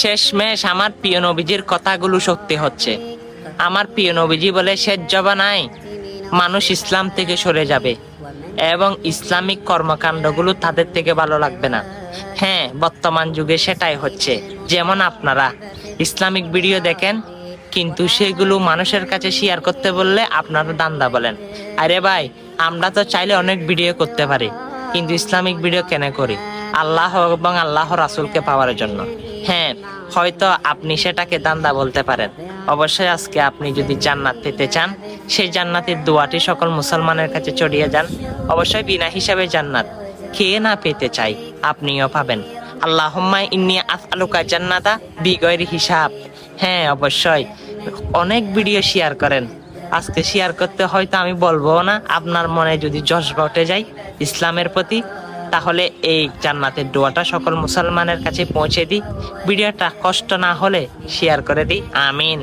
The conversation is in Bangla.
শেষমেশ আমার প্রিয় নবীজির কথাগুলো সত্যি হচ্ছে। আমার প্রিয় নবীজি বলে, শেষ জমানায় মানুষ ইসলাম থেকে সরে যাবে এবং ইসলামিক কর্মকাণ্ডগুলো তাদের থেকে ভালো লাগবে না। হ্যাঁ, বর্তমান যুগে সেটাই হচ্ছে। যেমন আপনারা ইসলামিক ভিডিও দেখেন, কিন্তু সেগুলো মানুষের কাছে শেয়ার করতে বললে আপনারা দান্দা বলেন। আরে ভাই, আমরা তো চাইলে অনেক ভিডিও করতে পারি, কিন্তু ইসলামিক ভিডিও কেন করি? আল্লাহ এবং আল্লাহ রাসূলকে পাওয়ার জন্য। হ্যাঁ, হয়তো আপনি সেটাকে দান্দা বলতে পারেন। অবশ্যই আজকে আপনি যদি জান্নাত পেতে চান, সেই জান্নাতের দোয়াটি সকল মুসলমানের কাছে ছড়িয়ে যান। অবশ্যই বিনা হিসাবে জান্নাত কে না পেতে চাই, আপনিও পাবেন। আল্লাহুম্মা ইন্নী আসআলুকা জান্নাতা বিগয়রি হিসাব। হ্যাঁ, অবশ্যই অনেক ভিডিও শেয়ার করেন। আজকে শেয়ার করতে হয়তো আমি বলবো না, আপনার মনে যদি জজবা উঠে যায় ইসলামের প্রতি, তাহলে এই জান্নাতের দোয়াটা সকল মুসলমানের কাছে পৌঁছে দিই। ভিডিওটা কষ্ট না হলে শেয়ার করে দিই। আমিন।